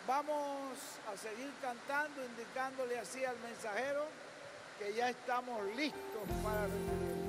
Vamos a seguir cantando, indicándole así al mensajero que ya estamos listos para recibir.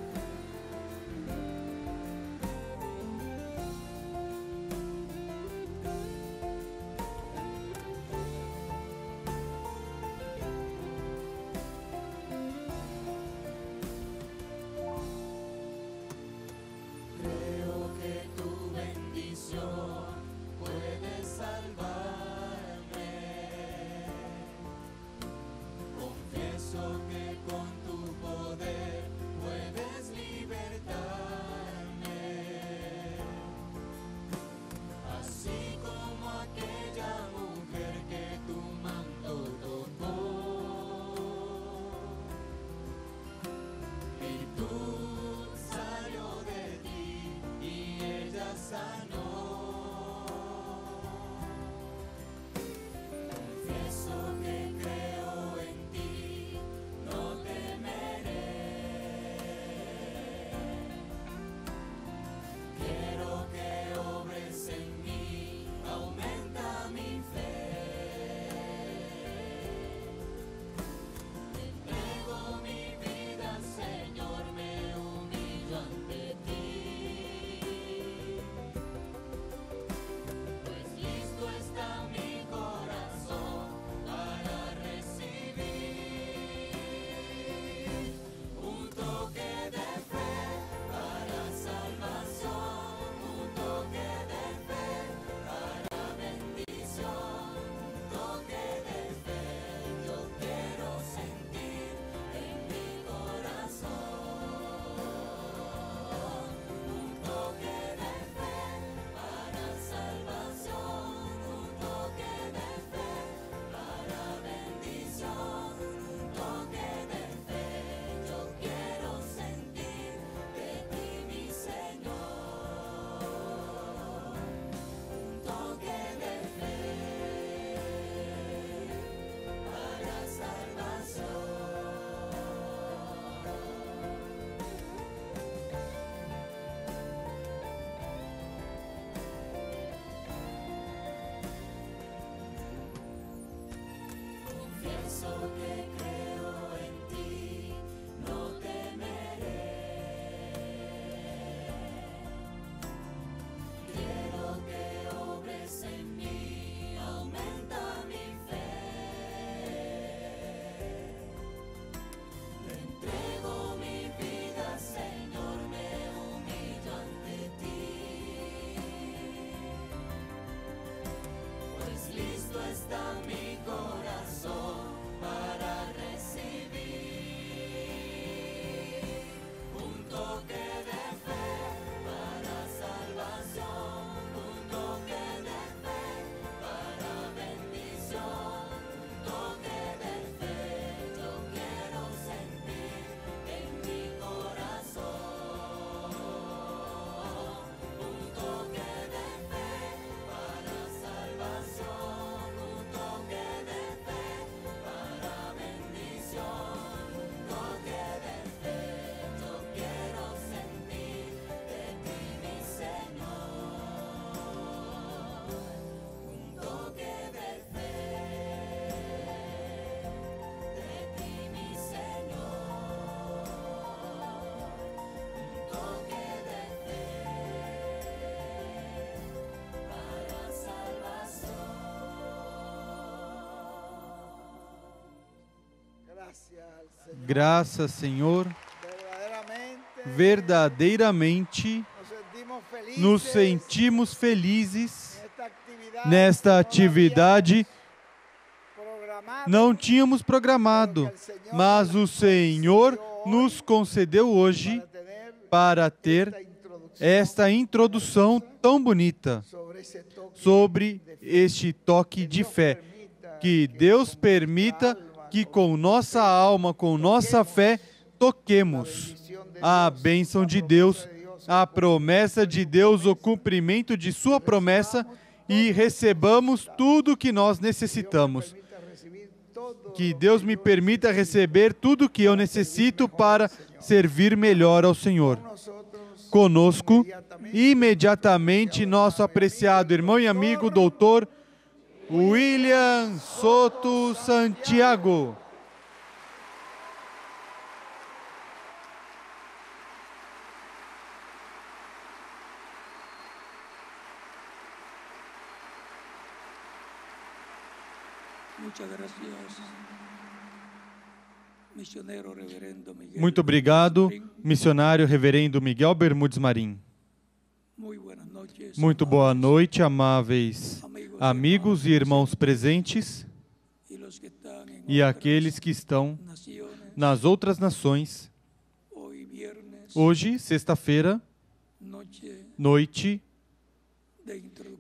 Graças, Senhor. Verdadeiramente nos sentimos felizes nesta atividade. Não tínhamos programado, mas o Senhor nos concedeu hoje para ter esta introdução tão bonita sobre este toque de fé. Que Deus permita que com nossa alma, com nossa fé, toquemos a bênção de Deus, a promessa de Deus, o cumprimento de sua promessa e recebamos tudo o que nós necessitamos. Que Deus me permita receber tudo o que eu necessito para servir melhor ao Senhor. Conosco, imediatamente, nosso apreciado irmão e amigo, doutor William Soto Santiago. Muito obrigado, missionário reverendo Miguel Bermudes Marim. Muito boa noite, amáveis amigos e irmãos presentes e aqueles que estão nas outras nações. Hoje, sexta-feira, noite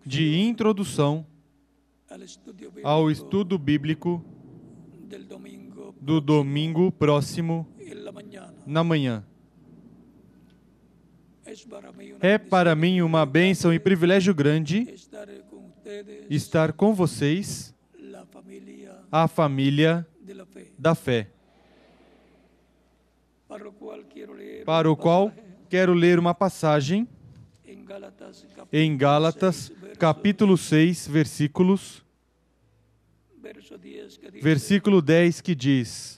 de introdução ao estudo bíblico do domingo próximo na manhã. É para mim uma bênção e privilégio grande estar com vocês, a família da fé, para o qual quero ler uma passagem em Gálatas, capítulo 6, versículo 10, que diz: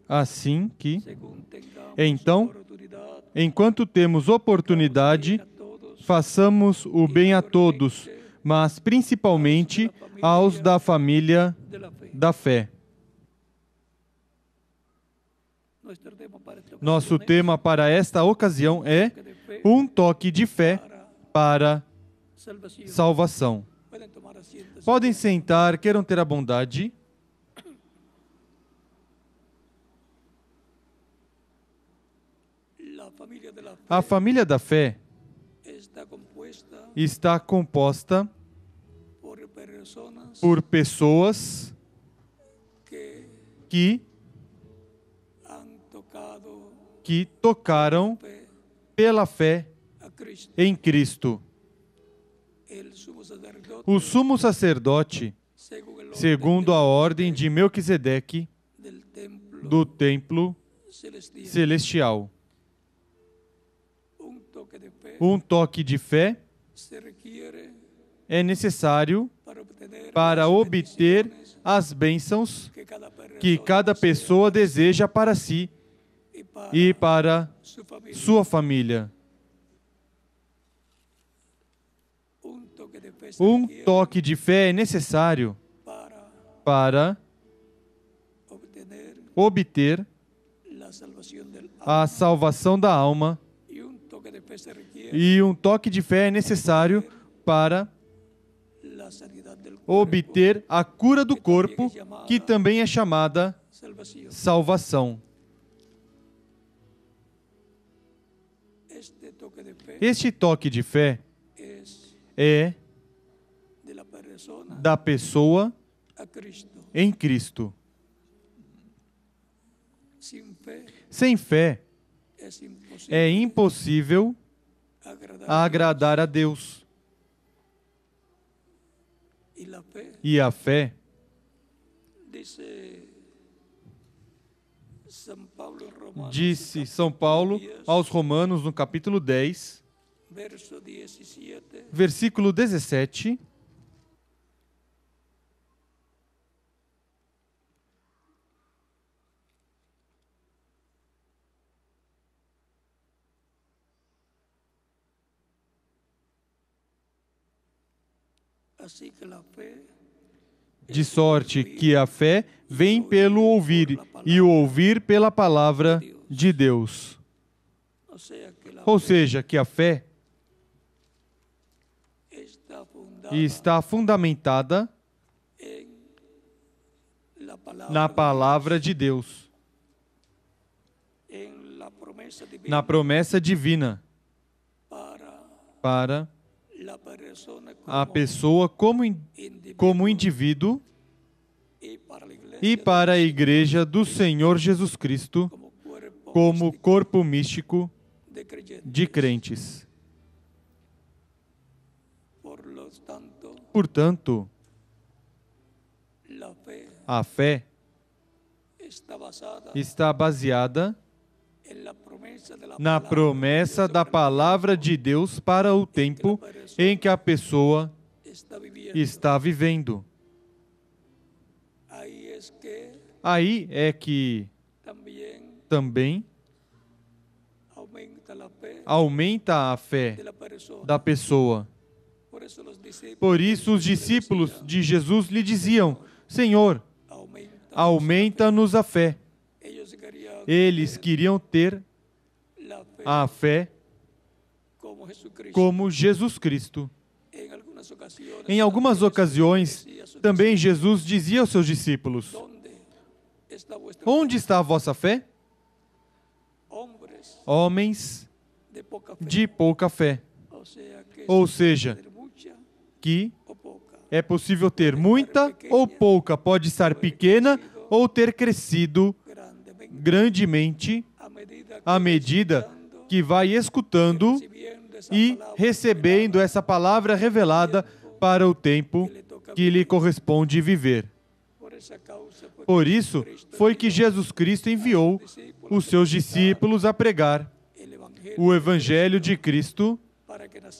Assim que, então, enquanto temos oportunidade, façamos o bem a todos, mas principalmente aos da família da fé. Nosso tema para esta ocasião é um toque de fé para salvação. Podem sentar, queiram ter a bondade. A família da fé está composta por pessoas que tocaram pela fé em Cristo. O sumo sacerdote, segundo a ordem de Melquisedeque, do templo celestial. Um toque de fé é necessário para obter as bênçãos que cada pessoa deseja para si e para sua família. Um toque de fé é necessário para obter a salvação da alma, e um toque de fé é necessário para obter a cura do corpo, que também é chamada salvação. Este toque de fé é da pessoa em Cristo. Sem fé, é impossível agradar a Deus. E a fé, disse São Paulo aos Romanos, no capítulo 10, versículo 17, de sorte que a fé vem pelo ouvir, e o ouvir pela palavra de Deus. Ou seja, que a fé está fundamentada na palavra de Deus, na promessa divina, para a pessoa como indivíduo e para a Igreja do Senhor Jesus Cristo como corpo místico de crentes. Portanto, A fé está baseada na promessa da palavra de Deus para o tempo em que a pessoa está vivendo. Aí é que também aumenta a fé da pessoa. Por isso os discípulos de Jesus lhe diziam: Senhor, aumenta-nos a fé. Eles queriam ter a fé como Jesus Cristo. Em algumas ocasiões, também Jesus dizia aos seus discípulos: onde está a vossa fé? Homens de pouca fé. Ou seja, que é possível ter muita ou pouca, pode estar pequena ou ter crescido grandemente à medida que vai escutando e recebendo essa palavra revelada para o tempo que lhe corresponde viver. Por isso, foi que Jesus Cristo enviou os seus discípulos a pregar o Evangelho de Cristo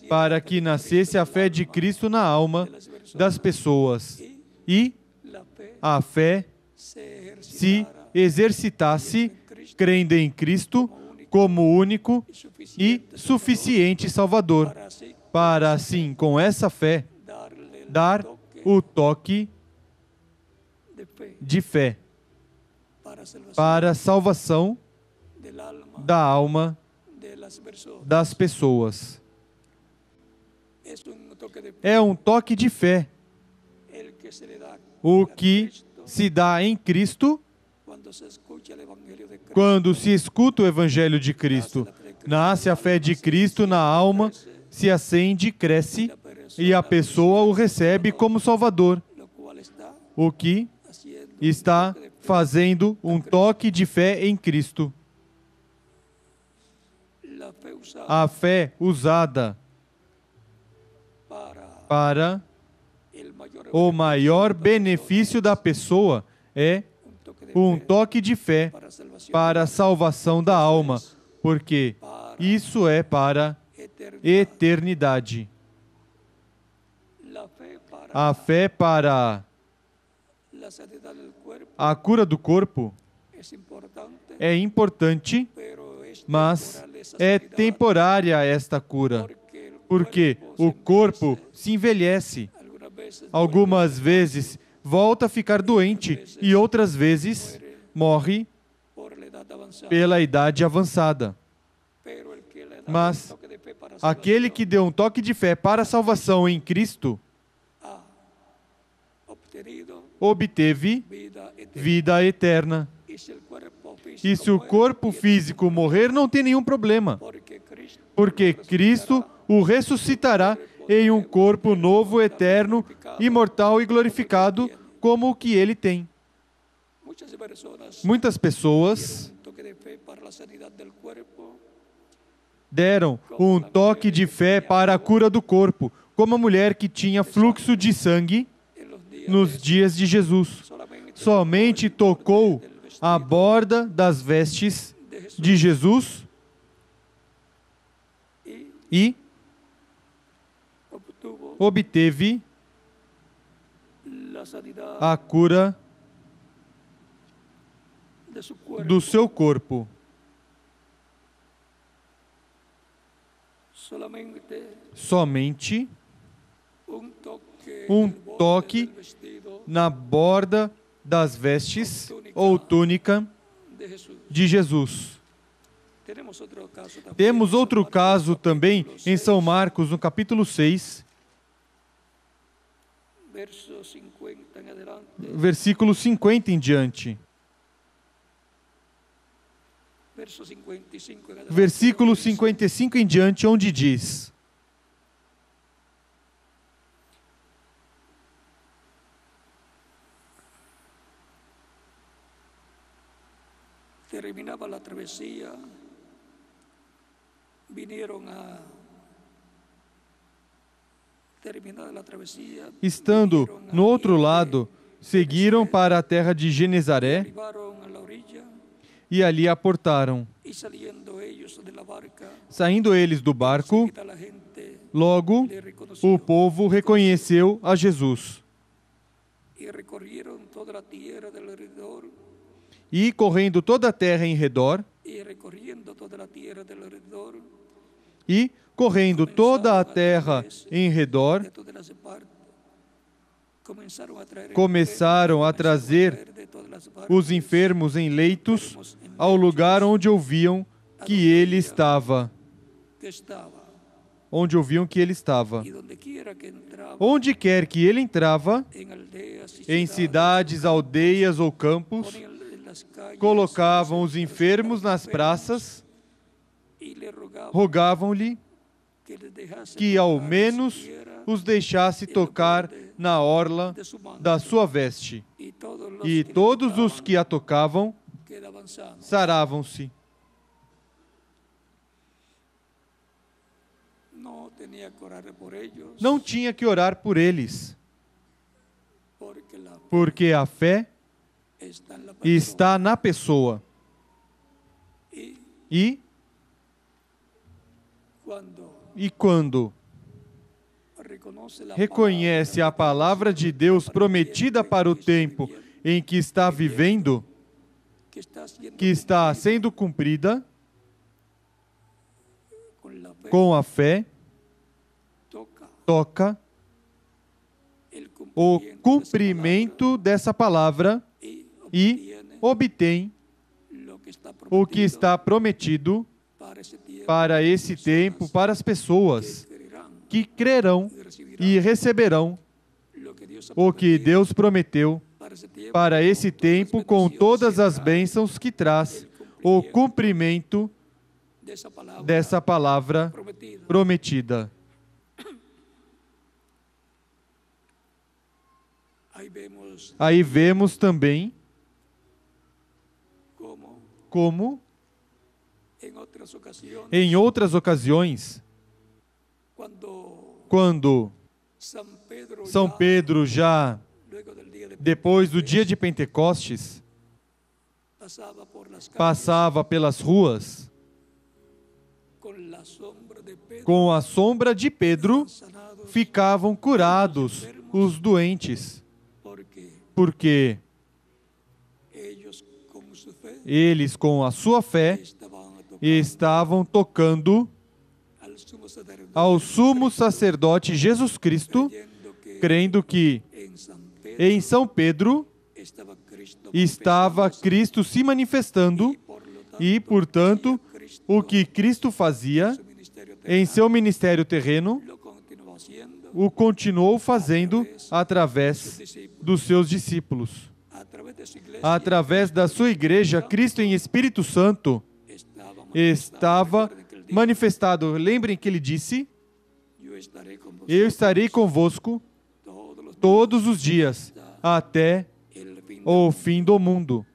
para que nascesse a fé de Cristo na alma das pessoas e a fé se exercitasse crendo em Cristo como único e suficiente Salvador, para assim, com essa fé, dar o toque de fé para a salvação da alma das pessoas. É um toque de fé, o que se dá em Cristo quando se escuta o Evangelho de Cristo. Nasce a fé de Cristo na alma, se acende, cresce, e a pessoa o recebe como Salvador, o que está fazendo um toque de fé em Cristo. A fé usada para o maior benefício da pessoa é um toque de fé para a salvação da alma, porque isso é para eternidade. A fé para a cura do corpo é importante, mas é temporária esta cura, porque o corpo se envelhece. Algumas vezes volta a ficar doente e outras vezes morre pela idade avançada. Mas aquele que deu um toque de fé para a salvação em Cristo obteve vida eterna. E se o corpo físico morrer, não tem nenhum problema, porque Cristo o ressuscitará em um corpo novo, eterno, imortal e glorificado, como o que ele tem. Muitas pessoas deram um toque de fé para a cura do corpo, como a mulher que tinha fluxo de sangue nos dias de Jesus. Somente tocou a borda das vestes de Jesus e obteve a cura do seu corpo. Somente um toque na borda das vestes ou túnica de Jesus. Temos outro caso também em São Marcos, no capítulo 6, versículo 50 em diante. Versículo 55 em diante, onde diz: terminava a travessia, estando no outro lado seguiram para a terra de Genezaré e ali aportaram. Saindo eles do barco, logo o povo reconheceu a Jesus. E correndo toda a terra em redor, começaram a trazer os enfermos em leitos ao lugar onde ouviam que ele estava. Onde quer que ele entrava, em cidades, aldeias ou campos, colocavam os enfermos nas praças, rogavam-lhe que ao menos os deixasse tocar na orla da sua veste. E todos os que a tocavam saravam-se. Não tinha que orar por eles, porque a fé está na pessoa. E quando reconhece a palavra de Deus prometida para o tempo em que está vivendo, que está sendo cumprida, com a fé, toca o cumprimento dessa palavra e obtém o que está prometido para esse tempo, para as pessoas que crerão e receberão o que Deus prometeu para esse tempo, com todas as bênçãos que traz o cumprimento dessa palavra prometida. Aí vemos também como em outras ocasiões, quando São Pedro, já depois do dia de Pentecostes, passava pelas ruas, com a sombra de Pedro ficavam curados os doentes, porque eles, com a sua fé, estavam tocando ao sumo sacerdote Jesus Cristo, crendo que em São Pedro estava Cristo se manifestando e, portanto, o que Cristo fazia em seu ministério terreno, o continuou fazendo através dos seus discípulos. Através da sua igreja, Cristo em Espírito Santo estava manifestado. Lembrem que ele disse: eu estarei convosco todos os dias, até o fim do mundo.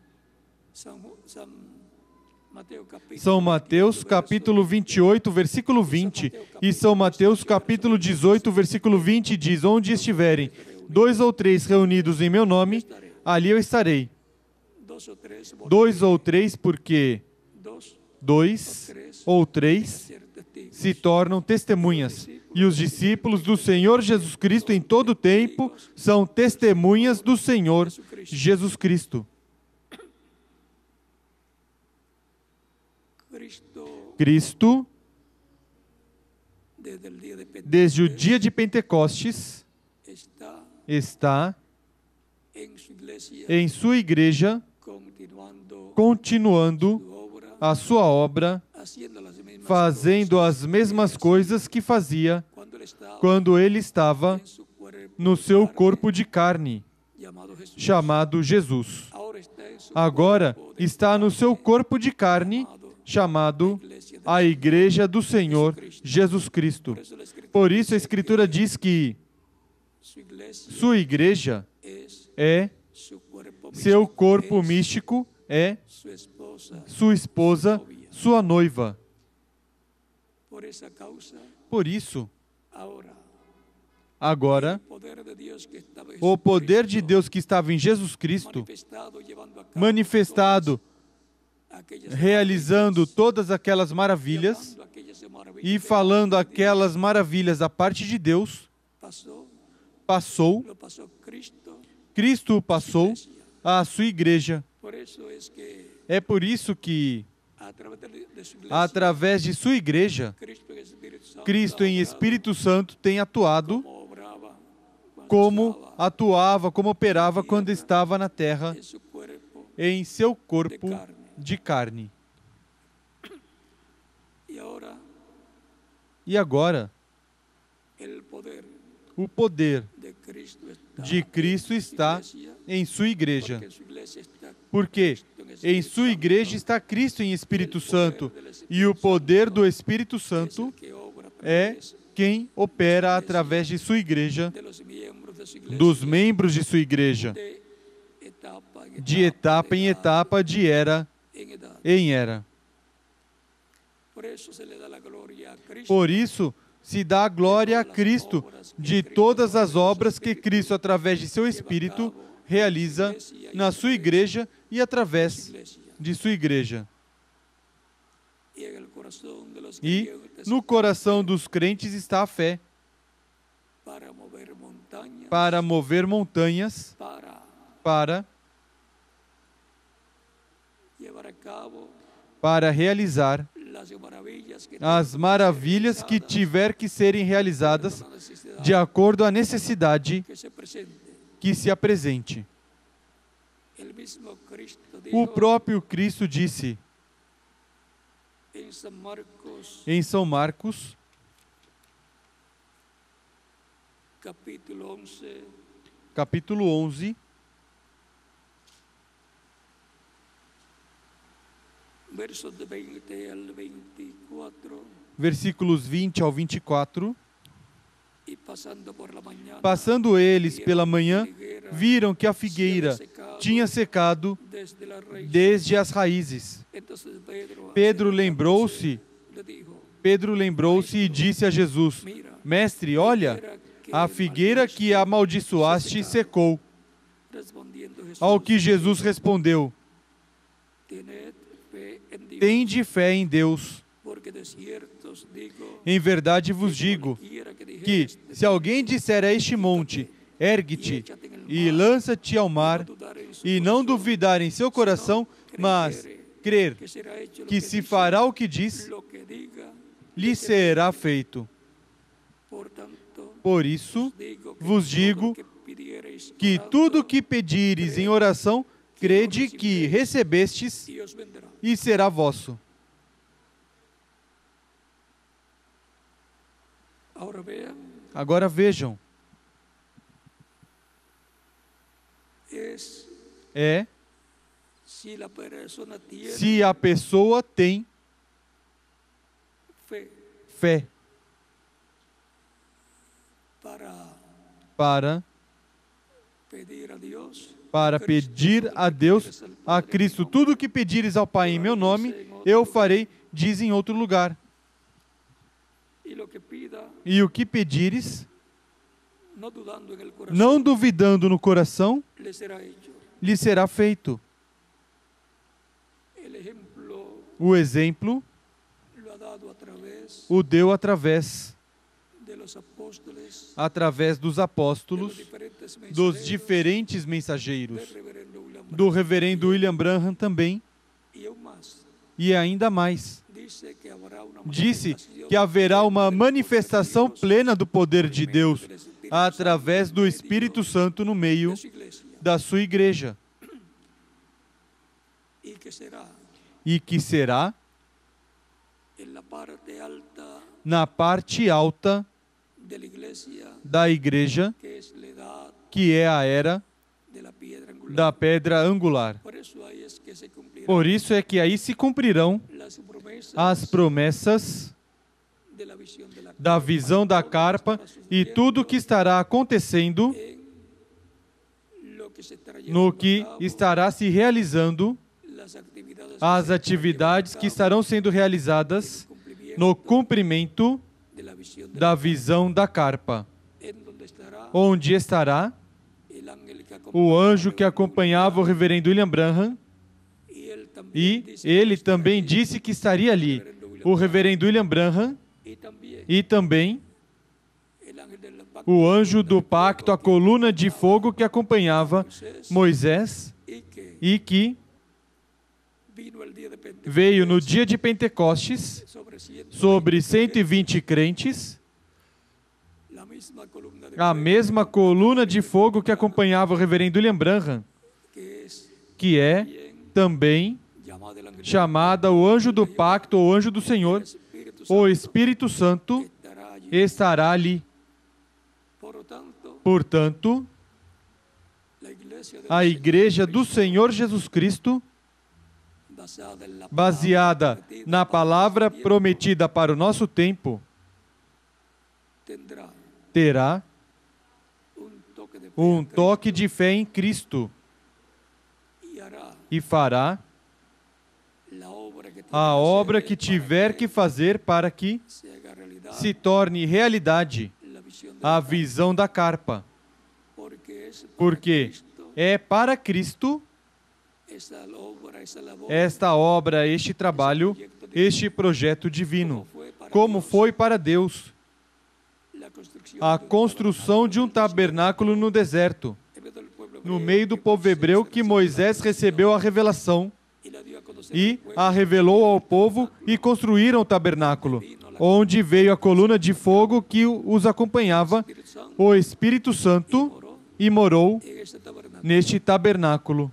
São Mateus capítulo 28, versículo 20, e São Mateus capítulo 18, versículo 20 diz: onde estiverem 2 ou 3 reunidos em meu nome, ali eu estarei. 2 ou 3, porque 2 ou 3 se tornam testemunhas. E os discípulos do Senhor Jesus Cristo em todo o tempo são testemunhas do Senhor Jesus Cristo. Cristo, desde o dia de Pentecostes, está em sua igreja, continuando a sua obra, fazendo as mesmas coisas que fazia quando ele estava no seu corpo de carne, chamado Jesus. Agora está no seu corpo de carne, chamado a Igreja do Senhor Jesus Cristo. Por isso a Escritura diz que sua igreja é seu corpo místico, é sua esposa, sua noiva. Por isso, Agora, o poder de Deus que estava em Jesus Cristo, manifestado, realizando todas aquelas maravilhas e falando aquelas maravilhas da parte de Deus, passou, Cristo passou à sua igreja. É por isso que, através de sua igreja, Cristo em Espírito Santo tem atuado como atuava, como operava quando estava na terra, em seu corpo de carne. E agora, o poder de Cristo está em sua igreja, porque em sua igreja está Cristo em Espírito Santo, e o poder do Espírito Santo é quem opera através de sua igreja, dos membros de sua igreja, de etapa em etapa, de era em era. Por isso, se dá a glória a Cristo de todas as obras que Cristo, através de seu Espírito, realiza na sua igreja e através de sua igreja. E no coração dos crentes está a fé para mover montanhas, para realizar as maravilhas que tiver que serem realizadas de acordo à necessidade que se apresente. O próprio Cristo disse em São Marcos, capítulo 11, versículos 20 ao 24. Passando eles pela manhã, viram que a figueira tinha secado desde as raízes. Pedro lembrou-se e disse a Jesus: Mestre, olha, a figueira que amaldiçoaste secou. Ao que Jesus respondeu: Tende fé em Deus. Em verdade vos digo que, se alguém disser a este monte, ergue-te e lança-te ao mar, e não duvidar em seu coração, mas crer que se fará o que diz, lhe será feito. Por isso vos digo que tudo o que pedires em oração, crede que recebestes e será vosso. Agora vejam. Se a pessoa tem fé para pedir a Deus, a Cristo, tudo o que pedires ao Pai em meu nome, eu farei, diz em outro lugar. E o que pedires, não duvidando no coração, lhe será feito. O exemplo o deu através dos apóstolos, dos diferentes mensageiros, do reverendo William Branham também, e ainda mais. Disse que haverá uma manifestação plena do poder de Deus através do Espírito Santo no meio da sua igreja. E que será na parte alta da igreja, que é a era da pedra angular. Por isso é que aí se cumprirão as promessas da visão da carpa e tudo o que estará acontecendo, no que estará se realizando, as atividades que estarão sendo realizadas no cumprimento da visão da carpa, onde estará o anjo que acompanhava o reverendo William Branham, e ele também disse que estaria ali o reverendo William Branham e também o anjo do pacto, a coluna de fogo que acompanhava Moisés e que veio no dia de Pentecostes sobre 120 crentes, a mesma coluna de fogo que acompanhava o reverendo William Branham, que é também chamada o anjo do pacto, ou anjo do Senhor. O Espírito Santo estará ali. Portanto, a Igreja do Senhor Jesus Cristo, baseada na palavra prometida para o nosso tempo, terá um toque de fé em Cristo e fará a obra que tiver que fazer para que se torne realidade a visão da carpa. Porque é para Cristo esta obra, este trabalho, este projeto divino, como foi para Deus a construção de um tabernáculo no deserto, no meio do povo hebreu, que Moisés recebeu a revelação e a revelou ao povo, e construíram o tabernáculo, onde veio a coluna de fogo que os acompanhava, o Espírito Santo, e morou neste tabernáculo.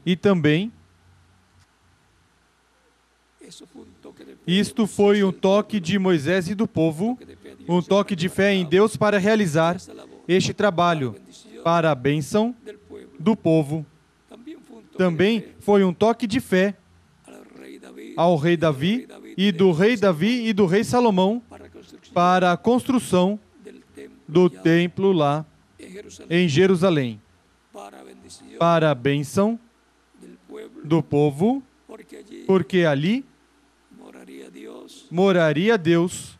E também, isto foi um toque de Moisés e do povo, um toque de fé em Deus para realizar este trabalho, para a bênção do povo. Também foi um toque de fé ao rei Davi e do rei Salomão para a construção do templo lá em Jerusalém, para a bênção do povo, porque ali moraria Deus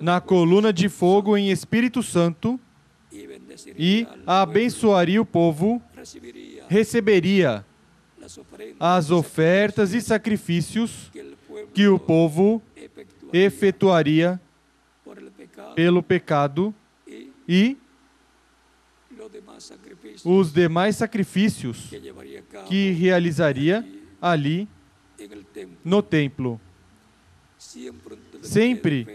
na coluna de fogo em Espírito Santo e abençoaria o povo, receberia as ofertas e sacrifícios que o povo efetuaria pelo pecado e os demais sacrifícios que realizaria ali no templo. Sempre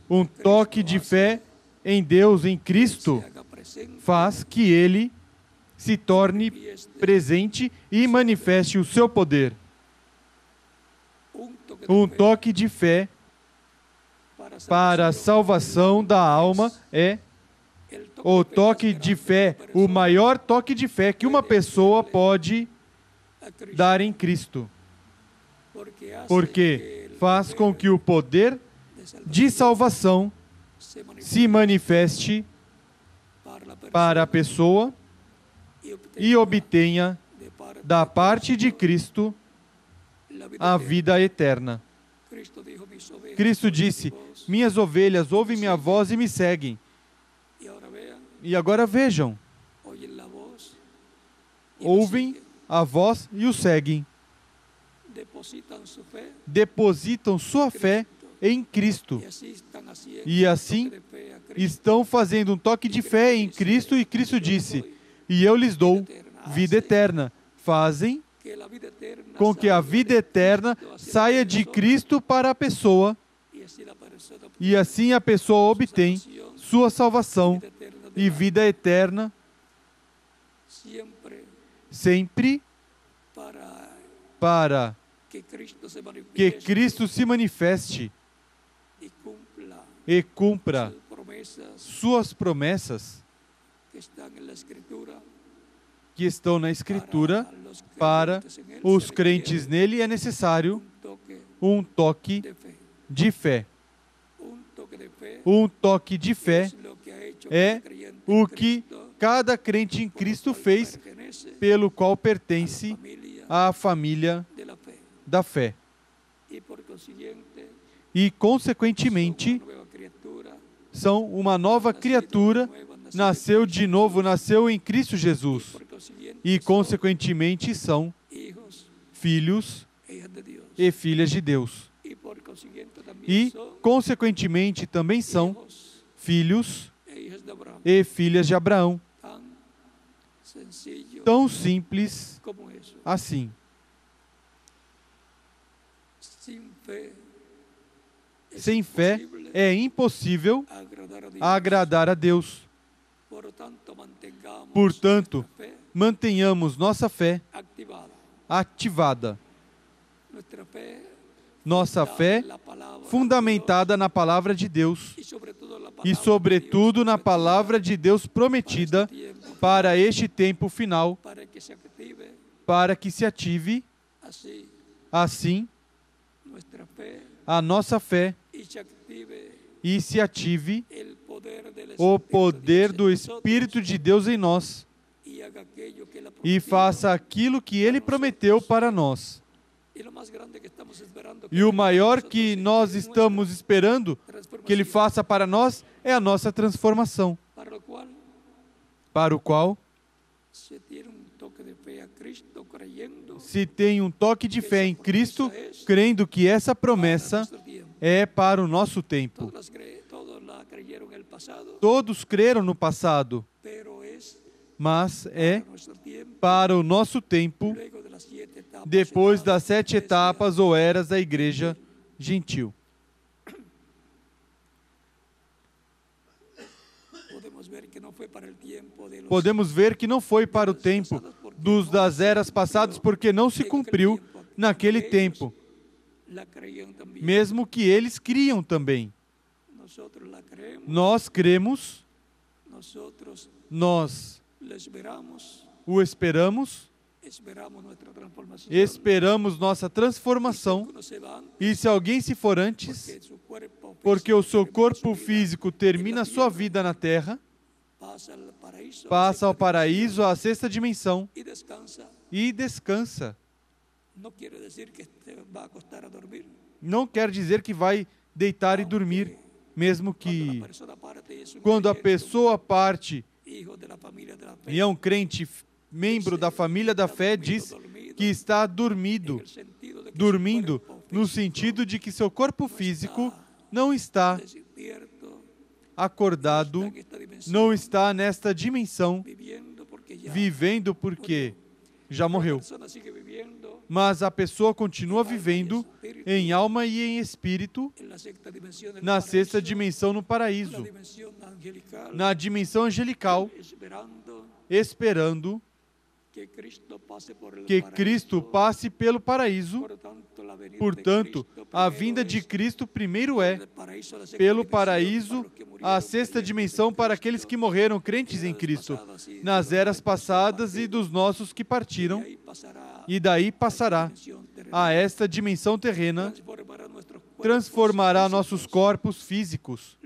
um toque de fé em Deus, em Cristo, faz que Ele se torne presente e manifeste o seu poder. Um toque de fé para a salvação da alma é o toque de fé, o maior toque de fé que uma pessoa pode dar em Cristo. Porque faz com que o poder de salvação se manifeste para a pessoa e obtenha da parte de Cristo a vida eterna. Cristo disse: minhas ovelhas ouvem minha voz e me seguem. E agora vejam, ouvem a voz e o seguem. Depositam sua fé em Cristo. E assim estão fazendo um toque de fé em Cristo, e Cristo disse: e eu lhes dou vida eterna. Fazem com que a vida eterna saia de Cristo para a pessoa, e assim a pessoa obtém sua salvação e vida eterna, sempre para que Cristo se manifeste e cumpra suas promessas que estão na Escritura. Para os crentes nele é necessário um toque de fé. Um toque de fé é o que cada crente em Cristo fez, pelo qual pertence à família da fé. E, consequentemente, são uma nova criatura, nasceu de novo, nasceu em Cristo Jesus. E, consequentemente, são filhos e filhas de Deus. E, consequentemente, também são filhos e filhas de Abraão. Tão simples assim. Sem fé é impossível agradar a Deus. Portanto, mantenhamos nossa fé ativada. Nossa fé fundamentada na palavra de Deus e, sobretudo, na palavra de Deus prometida para este tempo final, para que se ative, assim, a nossa fé e se ative o poder do Espírito de Deus em nós e faça aquilo que Ele prometeu para nós. E o maior que nós estamos esperando que Ele faça para nós é a nossa transformação, para o qual se tem um toque de fé em Cristo, crendo que essa promessa é para o nosso tempo. Todos creram no passado, mas é para o nosso tempo, depois das 7 etapas ou eras da igreja gentil. Podemos ver que não foi para o tempo das eras passadas, porque não se cumpriu naquele tempo, mesmo que eles criam também. Nós cremos, nós o esperamos, esperamos nossa transformação, e se alguém se for antes, porque o seu corpo físico termina a sua vida na terra, passa ao paraíso, à 6ª dimensão, e descansa. Não quer dizer que vai deitar e dormir, mesmo que quando a pessoa parte e é um crente, membro da família da fé, diz que está dormindo no sentido de que seu corpo físico não está acordado, não está nesta dimensão, vivendo porque já morreu. Mas a pessoa continua vivendo em alma e em espírito na 6ª dimensão no paraíso, na dimensão angelical, esperando que Cristo passe pelo paraíso. Portanto, a vinda de Cristo primeiro é pelo paraíso, a 6ª dimensão para aqueles que morreram crentes em Cristo, nas eras passadas e dos nossos que partiram, e daí passará a esta dimensão terrena, transformará nossos corpos físicos.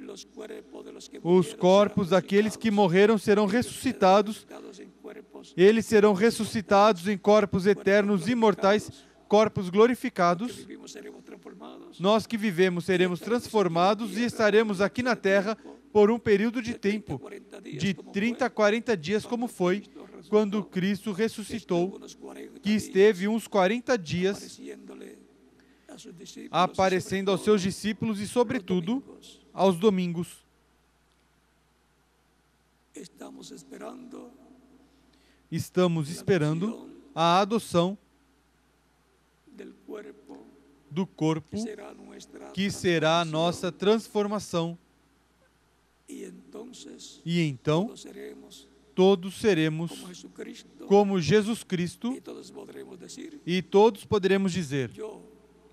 Os corpos daqueles que morreram serão ressuscitados, eles serão ressuscitados em corpos eternos, imortais, corpos glorificados. Nós que vivemos seremos transformados e estaremos aqui na terra por um período de tempo, de 30 a 40 dias, como foi quando Cristo ressuscitou, que esteve uns 40 dias aparecendo aos seus discípulos e, sobretudo, aos domingos. Estamos esperando a adoção do corpo, que será a nossa transformação. E então, todos seremos como Jesus Cristo, e todos poderemos dizer: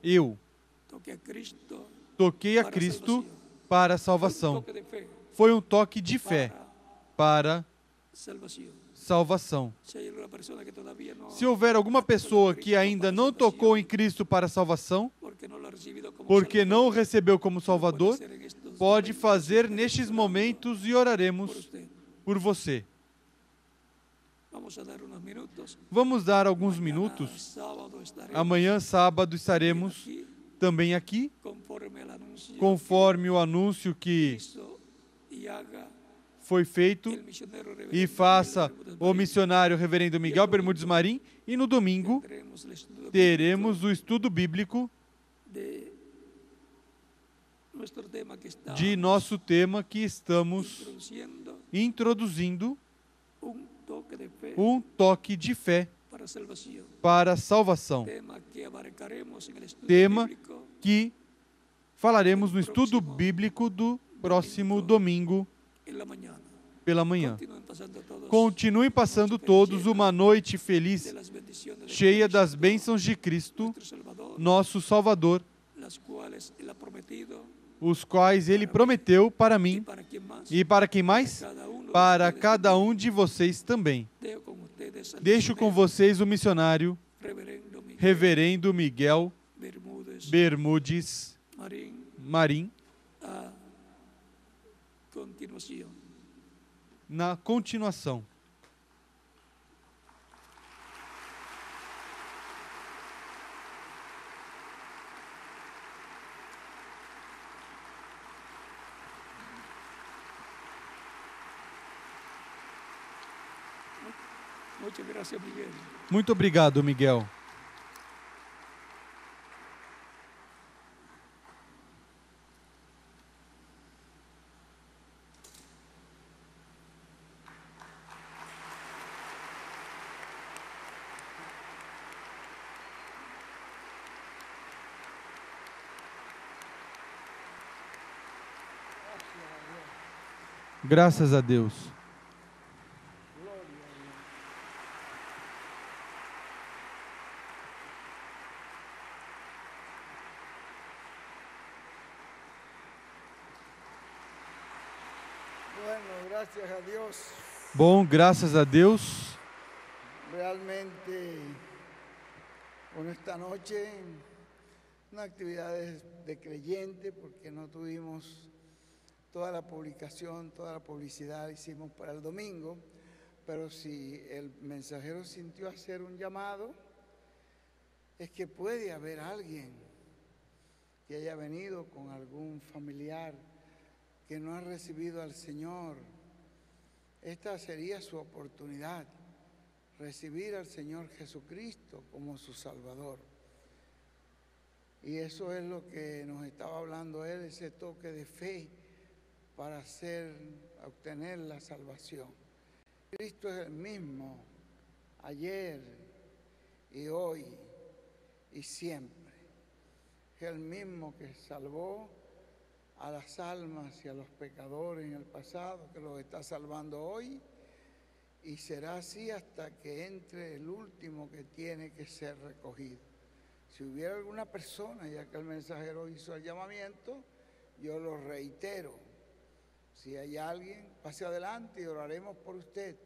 eu toquei a Cristo para a salvação. Foi um toque de fé para salvação. Se houver alguma pessoa que ainda não tocou em Cristo para a salvação, porque não o recebeu como Salvador, pode fazer nestes momentos e oraremos por você. Vamos dar alguns minutos. Amanhã, sábado, estaremos também aqui, conforme o anúncio que foi feito e faça o missionário Reverendo Miguel Bermudes Marim. E no domingo teremos o estudo bíblico de nosso tema que estamos introduzindo, um toque de fé para a salvação. Tema que falaremos no estudo bíblico do próximo domingo pela manhã. Continuem passando todos uma noite feliz, cheia das bênçãos de Cristo, nosso Salvador, os quais Ele prometeu para mim e para quem mais? Para cada um de vocês também. Deixo com vocês o missionário Reverendo Miguel Bermudes Marim, na continuação. Muito obrigado, Miguel. Graças a Deus. Bom, graças a Deus. Realmente, esta noche, una actividad de creyente, porque no tuvimos toda la publicación, toda la publicidad hicimos para el domingo, pero si el mensajero sintió hacer un llamado, es que puede haber alguien que haya venido con algún familiar que no ha recibido al Señor. Esta sería su oportunidad, recibir al Señor Jesucristo como su Salvador. Y eso es lo que nos estaba hablando él, ese toque de fe para obtener la salvación. Cristo es el mismo ayer y hoy y siempre. Es el mismo que salvó a las almas y a los pecadores en el pasado, que los está salvando hoy, y será así hasta que entre el último que tiene que ser recogido. Si hubiera alguna persona, ya que el mensajero hizo el llamamiento, yo lo reitero. Si hay alguien, pase adelante y oraremos por usted.